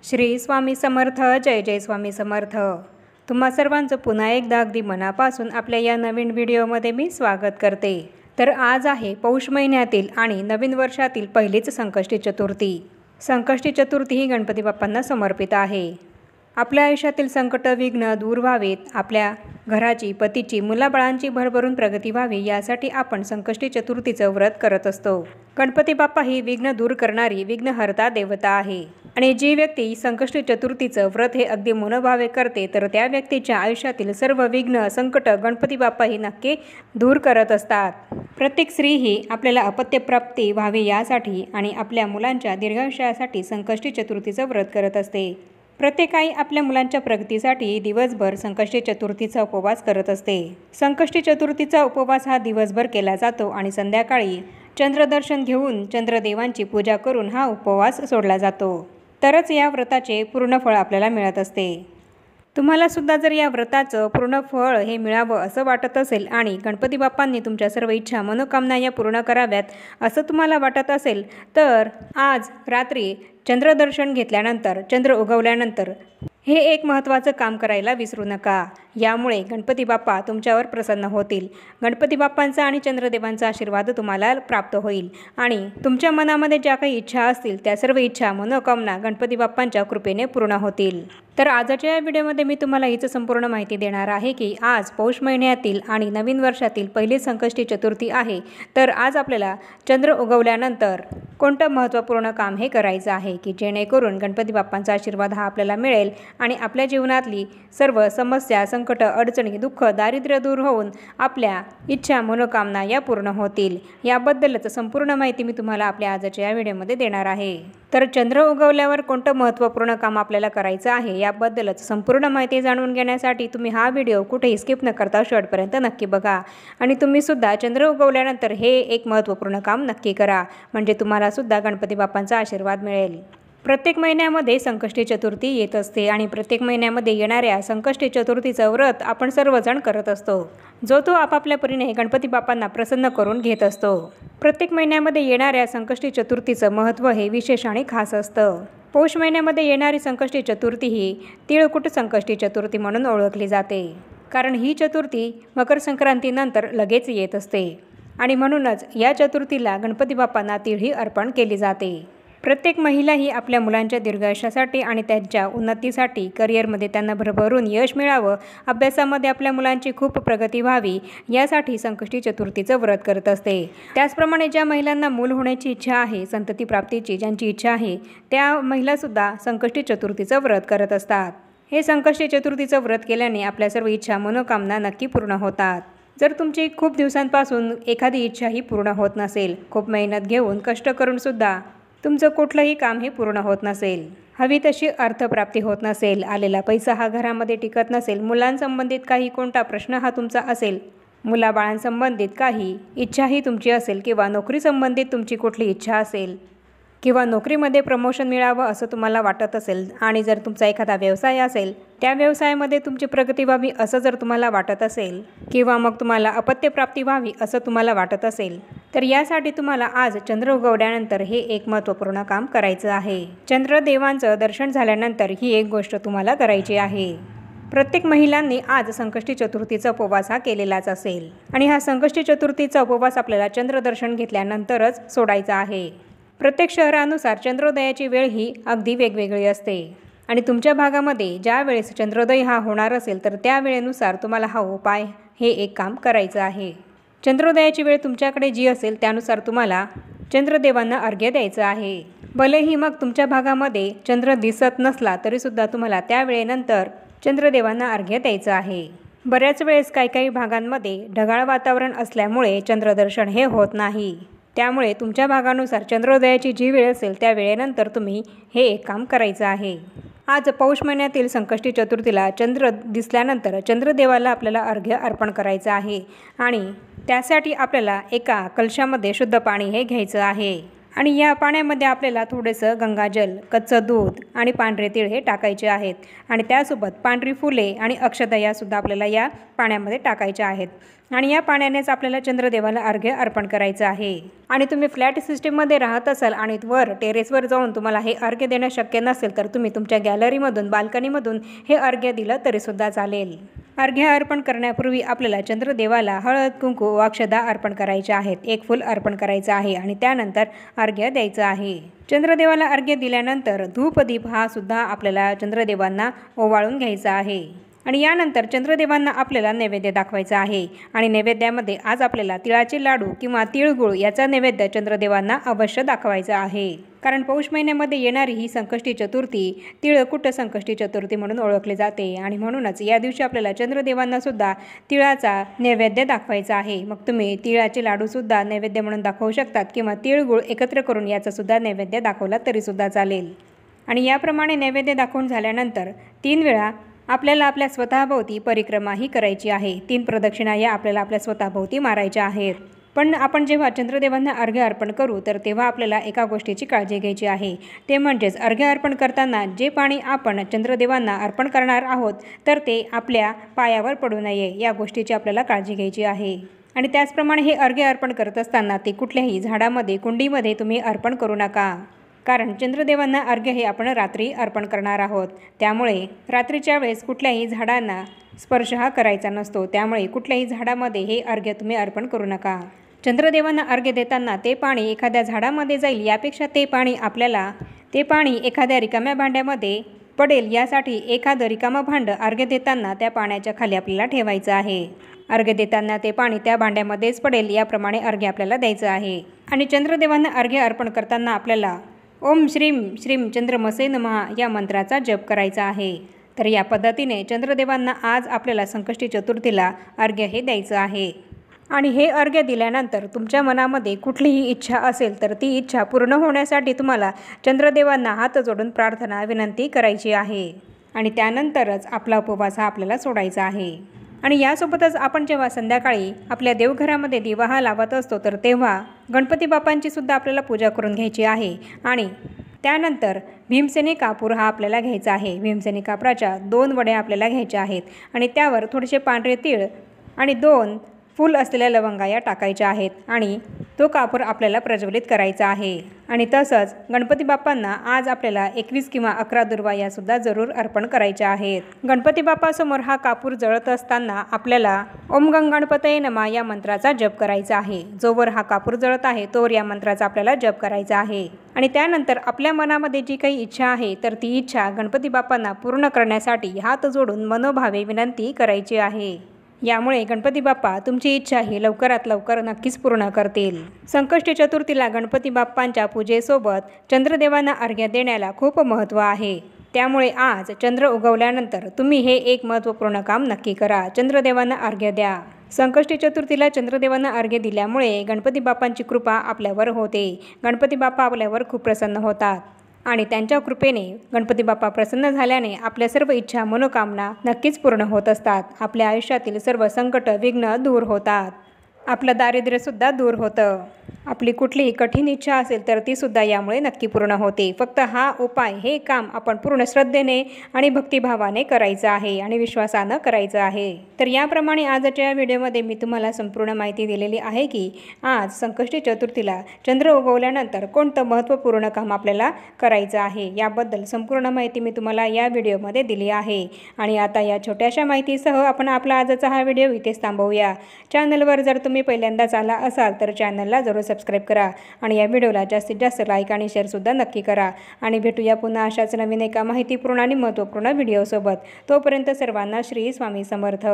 श्री स्वामी समर्थ. जय जय स्वामी समर्थ. तुम्हा सर्वांचं पुन्हा एकदा अगदी मनापासून आपल्या या नवीन व्हिडिओमध्ये मी स्वागत करते. तर आज आहे पौष महिन्यातील आणि नवीन वर्षातील पहिलीच संकष्टी चतुर्थी. संकष्टी चतुर्थी ही गणपती बाप्पांना समर्पित आहे. आपल्या आयुष्यातील संकट विघ्न दूर व्हावेत, आपल्या घराची पतीची मुलाबाळांची भरभरून प्रगती व्हावी यासाठी आपण संकष्टी चतुर्थीचं व्रत करत असतो. गणपती बाप्पा ही विघ्न दूर करणारी विघ्नहर्ता देवता आहे आणि जी व्यक्ती संकष्टी चतुर्थीचं व्रत हे अगदी मनोभावे करते तर त्या व्यक्तीच्या आयुष्यातील सर्व विघ्न संकट गणपती बाप्पा ही नक्की दूर करत असतात. प्रत्येक स्त्री ही आपल्याला अपत्यप्राप्ती व्हावी यासाठी आणि आपल्या मुलांच्या दीर्घायुष्यासाठी संकष्टी चतुर्थीचं व्रत करत असते. प्रत्येक आई आपल्या मुलांच्या प्रगतीसाठी दिवसभर संकष्टी चतुर्थीचा उपवास करत असते. संकष्टी चतुर्थीचा उपवास हा दिवसभर केला जातो आणि संध्याकाळी चंद्रदर्शन घेऊन चंद्रदेवांची पूजा करून हा उपवास सोडला जातो. तरच या व्रताचे पूर्ण फळ आपल्याला मिळत असते. तुम्हाला सुद्धा जर या व्रताचं पूर्ण फळ हे मिळावं असं वाटत असेल आणि गणपती बाप्पांनी तुमच्या सर्व इच्छा मनोकामना या पूर्ण कराव्यात असं तुम्हाला वाटत असेल तर आज रात्री चंद्रदर्शन घेतल्यानंतर चंद्र उगवल्यानंतर हे एक महत्त्वाचं काम करायला विसरू नका. यामुळे गणपती बाप्पा तुमच्यावर प्रसन्न होतील. गणपती बाप्पांचा आणि चंद्रदेवांचा आशीर्वाद तुम्हाला प्राप्त होईल आणि तुमच्या मनामध्ये ज्या काही इच्छा असतील त्या सर्व इच्छा मनोकामना गणपती बाप्पांच्या कृपेने पूर्ण होतील. तर आजच्या या व्हिडिओमध्ये मी तुम्हाला हीच संपूर्ण माहिती देणार आहे की आज पौष महिन्यातील आणि नवीन वर्षातील पहिली संकष्टी चतुर्थी आहे. तर आज आपल्याला चंद्र उगवल्यानंतर कोणतं महत्त्वपूर्ण काम हे करायचं आहे की जेणेकरून गणपती बाप्पांचा आशीर्वाद हा आपल्याला मिळेल आणि आपल्या जीवनातली सर्व समस्या संकट अडचणी दुःख दारिद्र्य दूर होऊन आपल्या इच्छा मनोकामना या पूर्ण होतील. याबद्दलच संपूर्ण माहिती मी तुम्हाला आपल्या आजच्या या व्हिडिओमध्ये देणार आहे. तर चंद्र उगवल्यावर कोणतं महत्त्वपूर्ण काम आपल्याला करायचं आहे याबद्दलच संपूर्ण माहिती जाणून घेण्यासाठी तुम्ही हा व्हिडिओ कुठेही स्किप न करता शेवटपर्यंत नक्की बघा आणि तुम्ही सुद्धा चंद्र उगवल्यानंतर हे एक महत्त्वपूर्ण काम नक्की करा म्हणजे तुम्हाला सुद्धा गणपती बाप्पांचा आशीर्वाद मिळेल. प्रत्येक महिन्यामध्ये संकष्टी चतुर्थी येत असते आणि प्रत्येक महिन्यामध्ये येणाऱ्या संकष्टी चतुर्थीचं व्रत आपण सर्वजण करत असतो. जो तो आपापल्या परीने गणपती बाप्पांना प्रसन्न करून घेत असतो. प्रत्येक महिन्यामध्ये येणाऱ्या संकष्टी चतुर्थीचं महत्त्व हे विशेष आणि खास असतं. पौष महिन्यामध्ये येणारी संकष्टी चतुर्थी ही तिळकुट संकष्टी चतुर्थी म्हणून ओळखली जाते. कारण ही चतुर्थी मकर संक्रांतीनंतर लगेच येत असते आणि म्हणूनच या चतुर्थीला गणपती बाप्पांना तिळ ही अर्पण केली जाते. प्रत्येक महिला ही आपल्या मुलांच्या दीर्घायुष्यासाठी आणि त्यांच्या उन्नतीसाठी करिअरमध्ये त्यांना भरभरून यश मिळावं, अभ्यासामध्ये आपल्या मुलांची खूप प्रगती व्हावी यासाठी संकष्टी चतुर्थीचं व्रत करत असते. त्याचप्रमाणे ज्या महिलांना मूल होण्याची इच्छा आहे, संतती प्राप्तीची ज्यांची इच्छा आहे त्या महिलासुद्धा संकष्टी चतुर्थीचं व्रत करत असतात. हे संकष्टी चतुर्थीचं व्रत केल्याने आपल्या सर्व इच्छा मनोकामना नक्की पूर्ण होतात. जर तुमची खूप दिवसांपासून एखादी इच्छा ही पूर्ण होत नसेल, खूप मेहनत घेऊन कष्ट करूनसुद्धा तुमचं कुठलंही काम हे पूर्ण होत नसेल, हवी तशी अर्थप्राप्ती होत नसेल, आलेला पैसा हा घरामध्ये टिकत नसेल, मुलांसंबंधित काही कोणता प्रश्न हा तुमचा असेल, मुलाबाळांसंबंधित काही इच्छाही तुमची असेल किंवा नोकरी संबंधित तुमची कुठली इच्छा असेल किंवा नोकरीमध्ये प्रमोशन मिळावं असं तुम्हाला वाटत असेल आणि जर तुमचा एखादा व्यवसाय असेल त्या व्यवसायामध्ये तुमची प्रगती व्हावी असं जर तुम्हाला वाटत असेल किंवा मग तुम्हाला अपत्यप्राप्ती व्हावी असं तुम्हाला वाटत असेल तर यासाठी तुम्हाला आज चंद्र उगवल्यानंतर हे एक महत्त्वपूर्ण काम करायचं आहे. चंद्रदेवांचं दर्शन झाल्यानंतर ही एक गोष्ट तुम्हाला करायची आहे. प्रत्येक महिलांनी आज संकष्टी चतुर्थीचा उपवास हा केलेलाच असेल आणि हा संकष्टी चतुर्थीचा उपवास आपल्याला चंद्रदर्शन घेतल्यानंतरच सोडायचा आहे. प्रत्येक शहरानुसार चंद्रोदयाची वेळ ही अगदी वेगवेगळी असते आणि तुमच्या भागामध्ये ज्या वेळेस चंद्रोदय हा होणार असेल तर त्या वेळेनुसार तुम्हाला हा उपाय हे एक काम करायचं आहे. चंद्रोदयाची वेळ तुमच्याकडे जी असेल त्यानुसार तुम्हाला चंद्रदेवांना अर्घ्य द्यायचं आहे. भलेही मग तुमच्या भागामध्ये चंद्र दिसत नसला तरीसुद्धा तुम्हाला त्या वेळेनंतर चंद्रदेवांना अर्घ्य द्यायचं आहे. बऱ्याच वेळेस काही भागांमध्ये ढगाळ वातावरण असल्यामुळे चंद्रदर्शन हे होत नाही. त्यामुळे तुमच्या भागानुसार चंद्रोदयाची जी वेळ असेल त्या वेळेनंतर तुम्ही हे एक काम करायचं आहे. आज पौष महिन्यातील संकष्टी चतुर्थीला चंद्र दिसल्यानंतर चंद्रदेवाला आपल्याला अर्घ्य अर्पण करायचं आहे आणि त्यासाठी आपल्याला एका कलशामध्ये शुद्ध पाणी हे घ्यायचं आहे. आणि या पाण्यामध्ये आपल्याला थोडंसं गंगाजल, कच्चं दूध आणि पांढरे तीळ हे टाकायचे आहेत आणि त्यासोबत पांढरी फुले आणि अक्षतयासुद्धा आपल्याला या पाण्यामध्ये टाकायच्या आहेत आणि या पाण्यानेच आपल्याला चंद्रदेवाला अर्घ्य अर्पण करायचं आहे। आणि तुम्ही फ्लॅट सिस्टीममध्ये राहत असाल आणि वर टेरेसवर जाऊन तुम्हाला हे अर्घ्य देणं शक्य नसेल तर तुम्ही तुमच्या गॅलरीमधून बाल्कनीमधून हे अर्घ्य दिलं तरीसुद्धा चालेल। अर्घ्य अर्पण करण्यापूर्वी आपल्याला चंद्रदेवाला हळद, कुंकू व अक्षदा अर्पण करायचे आहेत। एक फूल अर्पण करायचं आहे आणि त्यानंतर अर्घ्य द्यायचं आहे। चंद्रदेवाला अर्घ्य दिल्यानंतर धूपदीप हा सुद्धा आपल्याला चंद्रदेवांना ओवाळून घ्यायचा आहे आणि यानंतर चंद्रदेवांना आपल्याला नैवेद्य दाखवायचा आहे आणि नैवेद्यामध्ये आज आपल्याला तिळाचे लाडू किंवा तिळगुळ याचा नैवेद्य चंद्रदेवांना अवश्य दाखवायचा आहे। कारण पौष महिन्यामध्ये येणारी ही संकष्टी चतुर्थी तिळकुट संकष्टी चतुर्थी म्हणून ओळखली जाते आणि म्हणूनच या दिवशी आपल्याला चंद्रदेवांना सुद्धा तिळाचा नैवेद्य दाखवायचा आहे। मग तुम्ही तिळाचे लाडूसुद्धा नैवेद्य म्हणून दाखवू शकतात किंवा तिळगुळ एकत्र करून याचासुद्धा नैवेद्य दाखवला तरीसुद्धा चालेल। आणि याप्रमाणे नैवेद्य दाखवून झाल्यानंतर 3 वेळा आपल्याला आपल्या स्वतःभोवती परिक्रमाही करायची आहे। 3 प्रदक्षिणा या आपल्याला आपल्या स्वतःभोवती मारायच्या आहेत। पण आपण जेव्हा चंद्रदेवांना अर्घ्य अर्पण करू तर तेव्हा आपल्याला एका गोष्टीची काळजी घ्यायची आहे, ते म्हणजेच अर्घ्य अर्पण करताना जे पाणी आपण चंद्रदेवांना अर्पण करणार आहोत तर ते आपल्या पायावर पडू नये, या गोष्टीची आपल्याला काळजी घ्यायची आहे। आणि त्याचप्रमाणे हे अर्घ्य अर्पण करत असताना ते कुठल्याही झाडामध्ये, कुंडीमध्ये तुम्ही अर्पण करू नका, कारण चंद्रदेवांना अर्घ्य हे आपण रात्री अर्पण करणार आहोत। त्यामुळे रात्रीच्या वेळेस कुठल्याही झाडांना स्पर्श हा करायचा नसतो, त्यामुळे कुठल्याही झाडामध्ये हे अर्घ्य तुम्ही अर्पण करू नका। चंद्रदेवांना अर्घ्य देताना ते पाणी एखाद्या झाडामध्ये जाईल यापेक्षा ते पाणी एखाद्या रिकाम्या भांड्यामध्ये पडेल, यासाठी एखादं रिकामं भांडं अर्घ्य देताना त्या पाण्याच्या खाली आपल्याला ठेवायचं आहे। अर्घ्य देताना ते पाणी त्या भांड्यामध्येच पडेल याप्रमाणे अर्घ्य आपल्याला द्यायचं आहे। आणि चंद्रदेवांना अर्घ्य अर्पण करताना आपल्याला ओम श्रीम श्रीम चंद्रमसे नमः या मंत्राचा जप करायचा आहे। तर या पद्धतीने चंद्रदेवांना आज आपल्याला संकष्टी चतुर्थीला अर्घ्य हे द्यायचं आहे। आणि हे अर्घ्य दिल्यानंतर तुमच्या मनामध्ये कुठलीही इच्छा असेल तर ती इच्छा पूर्ण होण्यासाठी तुम्हाला चंद्रदेवांना हात जोडून प्रार्थना विनंती करायची आहे आणि त्यानंतरच आपला उपवास हा आपल्याला सोडायचा आहे। आणि यासोबतच आपण जेव्हा संध्याकाळी आपल्या देवघरामध्ये दिवा हा लावत असतो तर तेव्हा गणपती बाप्पांची सुद्धा आपल्याला पूजा करून घ्यायची आहे आणि त्यानंतर भीमसेनी कापूर हा आपल्याला घ्यायचा आहे। भीमसेनी कापराच्या 2 वड्या आपल्याला घ्यायच्या आहेत आणि त्यावर थोडेसे पांढरे तीळ आणि 2 फूल असलेल्या लवंगा या टाकायच्या आहेत आणि तो कापूर आपल्याला प्रज्वलित करायचा आहे। आणि तसंच गणपती बाप्पांना आज आपल्याला 21 किंवा 11 दुर्वा यासुद्धा जरूर अर्पण करायच्या आहेत। गणपती बाप्पासमोर हा कापूर जळत असताना आपल्याला ओम गंगणपतये नमः या मंत्राचा जप करायचा आहे। जोवर हा कापूर जळत आहे तोवर या मंत्राचा आपल्याला जप करायचा आहे। आणि त्यानंतर आपल्या मनामध्ये जी काही इच्छा आहे तर ती इच्छा गणपती बाप्पांना पूर्ण करण्यासाठी हात जोडून मनोभावे विनंती करायची आहे। यामुळे गणपती बाप्पा तुमची इच्छा ही लवकरात लवकर नक्कीच पूर्ण करतील। संकष्टी चतुर्थीला गणपती बाप्पांच्या पूजेसोबत चंद्रदेवांना अर्घ्य देण्याला खूप महत्त्व आहे। त्यामुळे आज चंद्र उगवल्यानंतर तुम्ही हे एक महत्त्वपूर्ण काम नक्की करा, चंद्रदेवांना अर्घ्य द्या। संकष्टी चतुर्थीला चंद्रदेवांना अर्घ्य दिल्यामुळे गणपती बाप्पांची कृपा आपल्यावर होते। गणपती बाप्पा आपल्यावर खूप प्रसन्न होतात आणि त्यांच्या कृपेने गणपती बाप्पा प्रसन्न झाल्याने आपल्या सर्व इच्छा मनोकामना नक्कीच पूर्ण होत असतात। आपल्या आयुष्यातील सर्व संकट विघ्न दूर होतात, आपलं दारिद्र्यसुद्धा दूर होतं। आपली कुठलीही कठीण इच्छा असेल तर तीसुद्धा यामुळे नक्की पूर्ण होते। फक्त हा उपाय, हे काम आपण पूर्ण श्रद्धेने आणि भक्तिभावाने करायचं आहे आणि विश्वासानं करायचं आहे। तर याप्रमाणे आजच्या या व्हिडिओमध्ये मी तुम्हाला संपूर्ण माहिती दिलेली आहे की आज संकष्टी चतुर्थीला चंद्र उगवल्यानंतर कोणतं महत्त्वपूर्ण काम आपल्याला करायचं आहे, याबद्दल संपूर्ण माहिती मी तुम्हाला या व्हिडिओमध्ये दिली आहे। आणि आता या छोट्याशा माहितीसह आपण आपला आजचा हा व्हिडिओ इथेच थांबवूया। चॅनलवर जर तुम्ही पहिल्यांदाच आला असाल तर चॅनलला जरूर सबस्क्राईब करा आणि या व्हिडिओला जास्तीत जास्त लाईक आणि शेअरसुद्धा नक्की करा। आणि भेटूया पुन्हा अशाच नवीन एका माहितीपूर्ण आणि महत्त्वपूर्ण व्हिडिओसोबत। तोपर्यंत सर्वांना श्री स्वामी समर्थ।